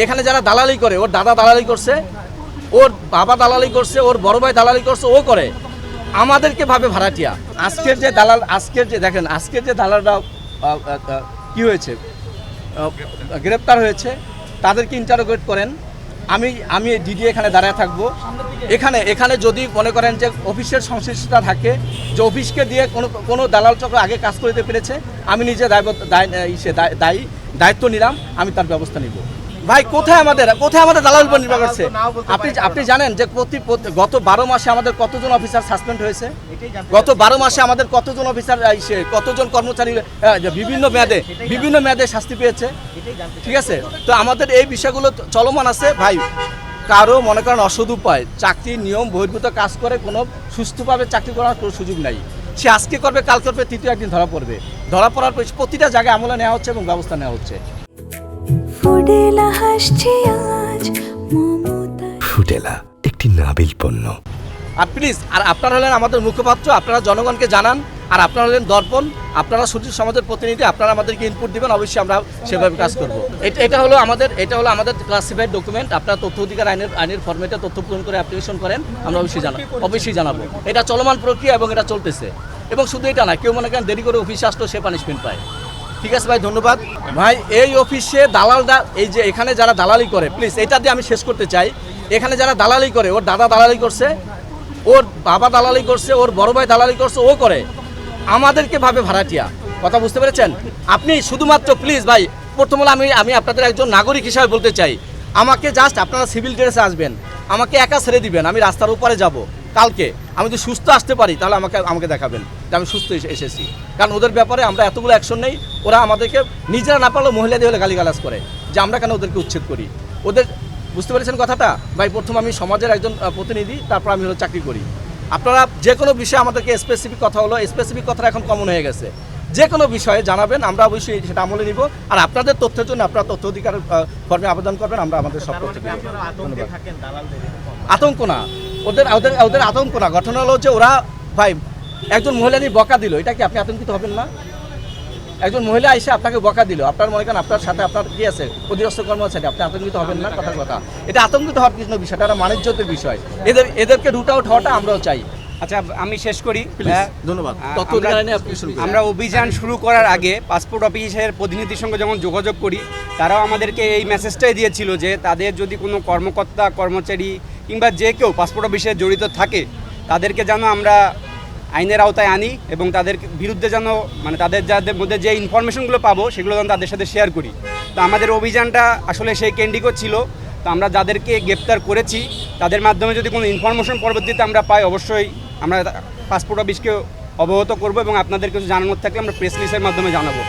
এখানে যারা দালালি করে, ওর দাদা দালালি করছে, ওর বাবা দালালি করছে, ওর বড় ভাই দালালি করছে, ও করে। আমাদেরকে ভাবে ভাড়াটিয়া। আজকের যে দালাল, আজকের যে দেখেন, আজকের যে দালালরা কি হয়েছে, গ্রেপ্তার হয়েছে, তাদেরকে ইন্টারোগেট করেন। আমি ডিডি এখানে দাঁড়ায় থাকবো। এখানে যদি মনে করেন যে অফিসের সংশ্লিষ্টতা থাকে, যে অফিসকে দিয়ে কোনো দালাল চক্র আগে কাজ করতে পেরেছে, আমি নিজে দায়িত্ব নিলাম, আমি তার ব্যবস্থা নিব। ভাই কোথায় আমাদের দালাল উপর নির্ভর করছে? আপনি জানেন যে গত 12 মাসে আমাদের কতজন অফিসার সাসপেন্ড হয়েছে? গত 12 মাসে আমাদের কতজন অফিসার, কতজন কর্মচারী বিভিন্ন মেয়াদে শাস্তি পেয়েছে? ঠিক আছে, তো আমাদের এই বিষয়গুলো চলমান আছে ভাই। কারো মনে করেন অসৎ উপায় চাকরির নিয়ম বহির্ভূত কাজ করে কোনো সুস্থভাবে চাকরি করার কোনো সুযোগ নাই। সে আজকে করবে, কাল করবে, তৃতীয় একদিন ধরা পড়বে। ধরা পড়ার পর প্রতিটা জায়গায় আমলে নেওয়া হচ্ছে এবং ব্যবস্থা নেওয়া হচ্ছে। ফুডেলা একটি নাবিল পণ্য। আর প্লিজ, আর আপনারা হলেন আমাদের মুখপাত্র, আপনারা জনগণকে জানান, আর আপনারা হলেন দর্পণ, আপনারা সুশীল সমাজের প্রতিনিধি, আপনারা আমাদেরকে ইনপুট দিবেন, অবশ্যই আমরা সেভাবে কাজ করব। এটা হলো আমাদের ক্লাসিফাইড ডকুমেন্ট। আপনারা তথ্য অধিকার আইনের ফরম্যাটে তথ্য পূরণ করে অ্যাপ্লিকেশন করেন, আমরা অবশ্যই জানাবো। এটা চলমান প্রক্রিয়া এবং এটা চলতেছে। এবং শুধু এটা না, কেউ মনে করেন দেরি করে অফিসে আসতো, সে পানিশমেন্ট পায়। ঠিক আছে ভাই, ধন্যবাদ ভাই। এই অফিসে দালালরা, এই যে এখানে যারা দালালি করে, প্লিজ এটা দিয়ে আমি শেষ করতে চাই। এখানে যারা দালালি করে, ওর দাদা দালালি করছে, ওর বাবা দালালি করছে, ওর বড় ভাই দালালি করছে, ও করে। আমাদেরকে ভাবে ভাড়াটিয়া। কথা বুঝতে পেরেছেন? আপনি শুধুমাত্র প্লিজ ভাই, প্রথম হলো আমি আপনাদের একজন নাগরিক হিসাবে বলতে চাই, আমাকে জাস্ট আপনারা সিভিল ড্রেসে আসবেন, আমাকে একা ছেড়ে দিবেন, আমি রাস্তার উপরে যাব কালকে। আমি যদি সুস্থ আসতে পারি তাহলে আমাকে দেখাবেন যে আমি সুস্থ এসেছি। কারণ ওদের ব্যাপারে আমরা এতগুলো অ্যাকশন নেই, ওরা আমাদেরকে নিজেরা না পারলেও মহিলাদের হলে গালিগালাজ করে যে আমরা কেন ওদেরকে উচ্ছেদ করি। ওদের বুঝতে পেরেছেন কথাটা ভাই? প্রথম আমি সমাজের একজন প্রতিনিধি, তারপর আমি হলো চাকরি করি। আপনারা যে কোনো বিষয়ে আমাদেরকে স্পেসিফিক কথা হলো, স্পেসিফিক কথাটা এখন কমন হয়ে গেছে। যে কোনো বিষয়ে জানাবেন, আমরা অবশ্যই সেটা আমলে নিব। আর আপনাদের তথ্যের জন্য আপনারা তথ্য অধিকার ফর্মে আবেদন করবেন, আমরা আমাদের সব তথ্য দেব। আতঙ্ক না, ওদের আতঙ্ক না। ঘটনা হলো যে ওরা ভাই একজন মহিলা নিয়ে বকা দিল, এটা কি আপনি আতঙ্কিত হবেন না? একজন মহিলা এসে আপনাকে বকা দিল, আপনার মনে করেন আপনার সাথে আপনার কি আছে, অধীনস্থ কর্মচারী, আপনি আতঙ্কিত হবেন না? কথা এটা আতঙ্কিত হওয়ার কিছু বিষয়টা একটা মানিজ্যতের বিষয়। এদেরকে রুট আউট হওয়াটা আমরাও চাই। আচ্ছা, আমি শেষ করি। ধন্যবাদ। আমরা অভিযান শুরু করার আগে পাসপোর্ট অফিসের প্রতিনিধির সঙ্গে যখন যোগাযোগ করি, তারাও আমাদেরকে এই মেসেজটাই দিয়েছিল যে তাদের যদি কোনো কর্মকর্তা, কর্মচারী কিংবা যে কেউ পাসপোর্ট অফিসে জড়িত থাকে, তাদেরকে যেন আমরা আইনের আওতায় আনি এবং তাদের বিরুদ্ধে যেন তাদের যাদের মধ্যে যে ইনফরমেশনগুলো পাবো সেগুলো যেন তাদের সাথে শেয়ার করি। তো আমাদের অভিযানটা আসলে সেই কেন্দ্রিক ছিল। তো আমরা যাদেরকে গ্রেপ্তার করেছি তাদের মাধ্যমে যদি কোনো ইনফরমেশন পরবর্তীতে আমরা পাই, অবশ্যই আমরা পাসপোর্ট অফিসকে অবগত করব এবং আপনাদের কিছু জানানোর থাকলে আমরা প্রেস রিলিজের মাধ্যমে জানাবো।